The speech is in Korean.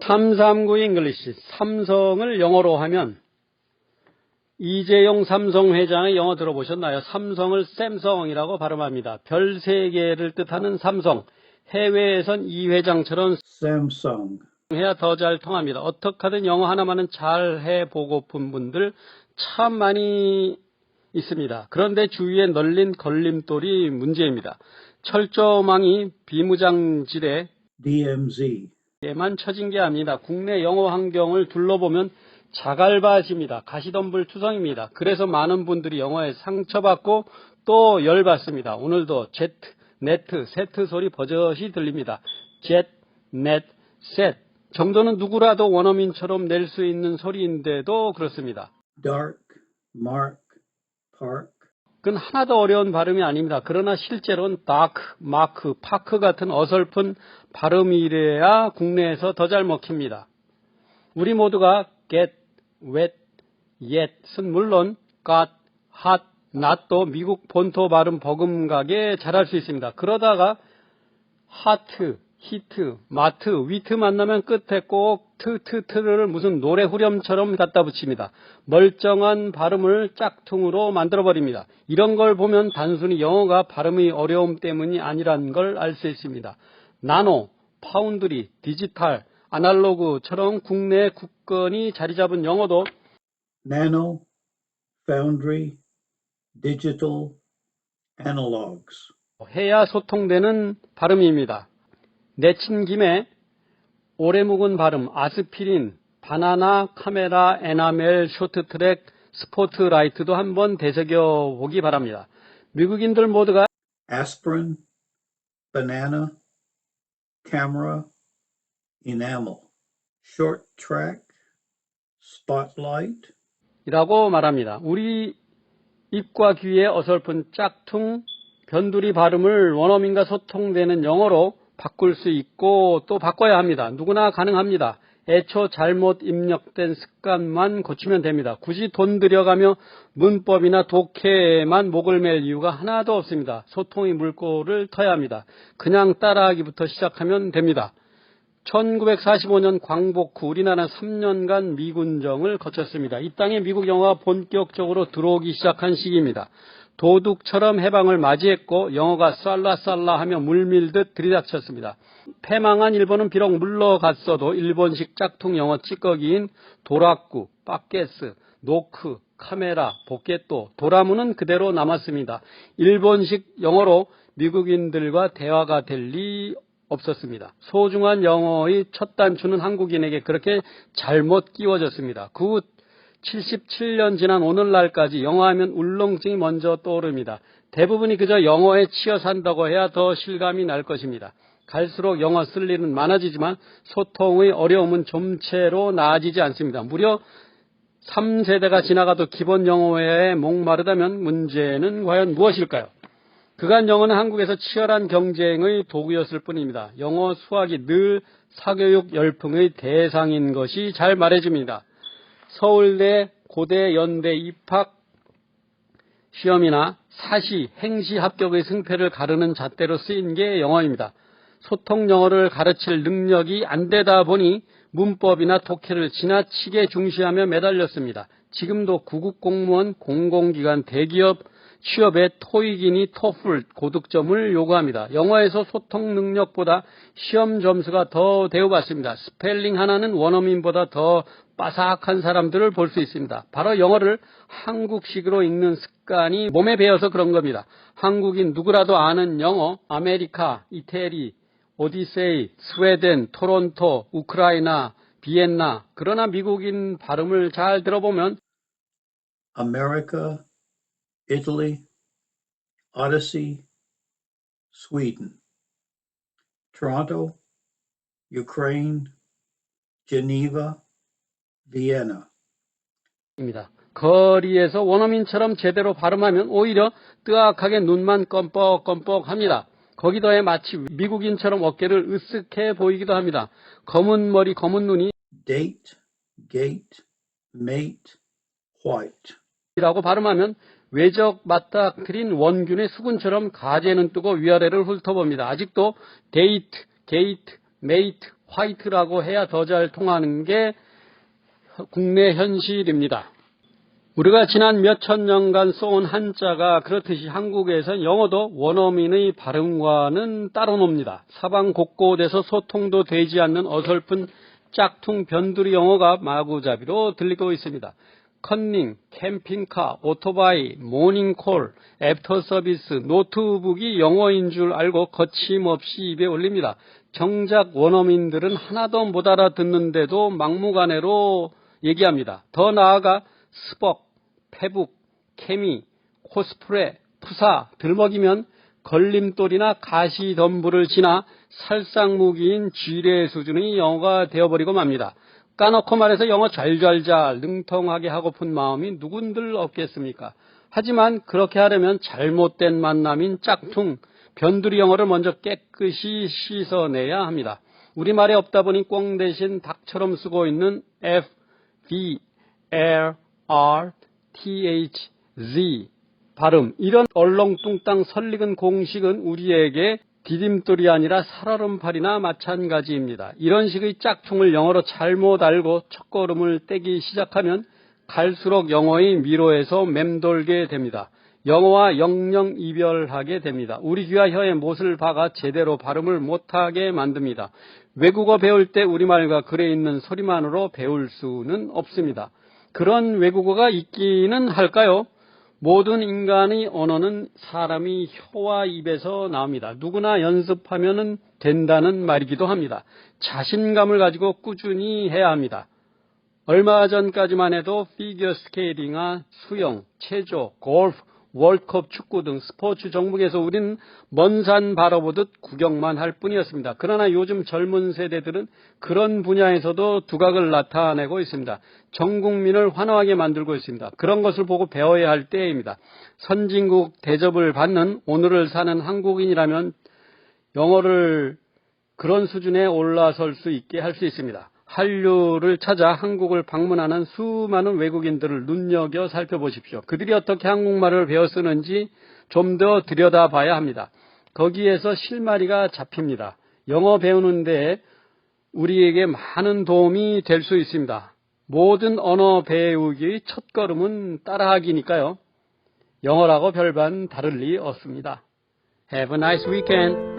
339 잉글리시, 삼성을 영어로 하면 이재용 삼성 회장의 영어 들어보셨나요? 삼성을 샘성이라고 발음합니다. 별 3개를 뜻하는 삼성, 해외에선 이 회장처럼 Samsung. 해야 더 잘 통합니다. 어떻게 하든 영어 하나만은 잘 해보고픈 분들 참 많이 있습니다. 그런데 주위에 널린 걸림돌이 문제입니다. 철조망이 비무장지대 DMZ. 에만 처진 게 아닙니다. 국내 영어 환경을 둘러보면 자갈바지입니다. 가시덤불투성입니다. 그래서 많은 분들이 영어에 상처받고 또 열받습니다. 오늘도 Z, 네트, 세트 소리 버젓이 들립니다. Z, 넷, 셋 정도는 누구라도 원어민처럼 낼 수 있는 소리인데도 그렇습니다. Dark, Mark, Park. 그건 하나도 어려운 발음이 아닙니다. 그러나 실제로는 다크, 마크, 파크 같은 어설픈 발음이래야 국내에서 더 잘 먹힙니다. 우리 모두가 get, wet, yet은 물론 got, hot, not도 미국 본토 발음 버금가게 잘할 수 있습니다. 그러다가 hot, 히트, 마트, 위트 만나면 끝에 꼭 트를 무슨 노래 후렴처럼 갖다 붙입니다. 멀쩡한 발음을 짝퉁으로 만들어버립니다. 이런 걸 보면 단순히 영어가 발음이 어려움 때문이 아니란 걸 알 수 있습니다. 나노, 파운드리, 디지털, 아날로그처럼 국내 국건이 자리 잡은 영어도 Nano, Foundry, Digital, Analogs. 해야 소통되는 발음입니다. 내친 김에 오래 묵은 발음, 아스피린, 바나나, 카메라, 에나멜, 쇼트트랙, 스포트라이트도 한번 되새겨보기 바랍니다. 미국인들 모두가 Aspirin, Banana, Camera, Enamel. Short Track, Spotlight. 이라고 말합니다. 우리 입과 귀에 어설픈 짝퉁, 변두리 발음을 원어민과 소통되는 영어로 바꿀 수 있고 또 바꿔야 합니다. 누구나 가능합니다. 애초 잘못 입력된 습관만 고치면 됩니다. 굳이 돈 들여가며 문법이나 독해에만 목을 맬 이유가 하나도 없습니다. 소통의 물꼬를 터야 합니다. 그냥 따라하기부터 시작하면 됩니다. 1945년 광복 후 우리나라는 3년간 미군정을 거쳤습니다. 이 땅에 미국 영어가 본격적으로 들어오기 시작한 시기입니다. 도둑처럼 해방을 맞이했고 영어가 쌀라쌀라 하며 물밀듯 들이닥쳤습니다. 패망한 일본은 비록 물러갔어도 일본식 짝퉁 영어 찌꺼기인 도라쿠, 빠게스, 노크, 카메라, 보켓도, 도라무는 그대로 남았습니다. 일본식 영어로 미국인들과 대화가 될 리 없었습니다. 소중한 영어의 첫 단추는 한국인에게 그렇게 잘못 끼워졌습니다. 그 후 77년 지난 오늘날까지 영어하면 울렁증이 먼저 떠오릅니다. 대부분이 그저 영어에 치여 산다고 해야 더 실감이 날 것입니다. 갈수록 영어 쓸 일은 많아지지만 소통의 어려움은 좀채로 나아지지 않습니다. 무려 3세대가 지나가도 기본 영어에 목마르다면 문제는 과연 무엇일까요? 그간 영어는 한국에서 치열한 경쟁의 도구였을 뿐입니다. 영어 수학이 늘 사교육 열풍의 대상인 것이 잘 말해집니다. 서울대, 고대, 연대 입학 시험이나 사시, 행시 합격의 승패를 가르는 잣대로 쓰인 게 영어입니다. 소통 영어를 가르칠 능력이 안 되다 보니 문법이나 독해를 지나치게 중시하며 매달렸습니다. 지금도 구급 공무원, 공공기관, 대기업 취업에 토익이니 토플 고득점을 요구합니다. 영어에서 소통 능력보다 시험 점수가 더 대우받습니다. 스펠링 하나는 원어민보다 더 빠삭한 사람들을 볼 수 있습니다. 바로 영어를 한국식으로 읽는 습관이 몸에 배어서 그런 겁니다. 한국인 누구라도 아는 영어, 아메리카, 이태리, 오디세이, 스웨덴, 토론토, 우크라이나, 비엔나. 그러나 미국인 발음을 잘 들어보면 America, Italy, Odyssey, Sweden. Toronto, Ukraine, Geneva, Vienna. 입니다. 거리에서 원어민처럼 제대로 발음하면 오히려 뜨악하게 눈만 껌뻑껌뻑 합니다. 거기더해 마치 미국인처럼 어깨를 으쓱해 보이기도 합니다. 검은 머리, 검은 눈이 Date, gate, mate, white. 라고 발음하면 외적 맞닥뜨린 원균의 수군처럼 가재는 뜨고 위아래를 훑어봅니다. 아직도 데이트, 게이트, 메이트, 화이트라고 해야 더 잘 통하는 게 국내 현실입니다. 우리가 지난 몇천 년간 써온 한자가 그렇듯이 한국에선 영어도 원어민의 발음과는 따로 놉니다. 사방 곳곳에서 소통도 되지 않는 어설픈 짝퉁 변두리 영어가 마구잡이로 들리고 있습니다. 컨닝, 캠핑카, 오토바이, 모닝콜, 애프터 서비스, 노트북이 영어인 줄 알고 거침없이 입에 올립니다. 정작 원어민들은 하나도 못 알아듣는데도 막무가내로 얘기합니다. 더 나아가 스벅, 페북, 케미, 코스프레, 푸사, 들먹이면 걸림돌이나 가시덤불을 지나 살상무기인 쥐레 수준의 영어가 되어버리고 맙니다. 까놓고 말해서 영어 잘잘잘 능통하게 하고픈 마음이 누군들 없겠습니까? 하지만 그렇게 하려면 잘못된 만남인 짝퉁, 변두리 영어를 먼저 깨끗이 씻어내야 합니다. 우리말에 없다 보니 꽁 대신 닭처럼 쓰고 있는 F, V, L, R, T, H, Z 발음, 이런 얼렁뚱땅 설익은 공식은 우리에게 디딤돌이 아니라 살얼음팔이나 마찬가지입니다. 이런 식의 짝퉁을 영어로 잘못 알고 첫걸음을 떼기 시작하면 갈수록 영어의 미로에서 맴돌게 됩니다. 영어와 영영 이별하게 됩니다. 우리 귀와 혀에 못을 박아 제대로 발음을 못하게 만듭니다. 외국어 배울 때 우리말과 글에 있는 소리만으로 배울 수는 없습니다. 그런 외국어가 있기는 할까요? 모든 인간의 언어는 사람이 혀와 입에서 나옵니다. 누구나 연습하면 된다는 말이기도 합니다. 자신감을 가지고 꾸준히 해야 합니다. 얼마 전까지만 해도 피겨 스케이팅이나 수영, 체조, 골프, 월드컵 축구 등 스포츠 종목에서 우리는 먼 산 바라보듯 구경만 할 뿐이었습니다. 그러나 요즘 젊은 세대들은 그런 분야에서도 두각을 나타내고 있습니다. 전 국민을 환호하게 만들고 있습니다. 그런 것을 보고 배워야 할 때입니다. 선진국 대접을 받는 오늘을 사는 한국인이라면 영어를 그런 수준에 올라설 수 있게 할 수 있습니다. 한류를 찾아 한국을 방문하는 수많은 외국인들을 눈여겨 살펴보십시오. 그들이 어떻게 한국말을 배워 쓰는지 좀 더 들여다봐야 합니다. 거기에서 실마리가 잡힙니다. 영어 배우는 데 우리에게 많은 도움이 될 수 있습니다. 모든 언어 배우기의 첫걸음은 따라하기니까요. 영어라고 별반 다를 리 없습니다. Have a nice weekend.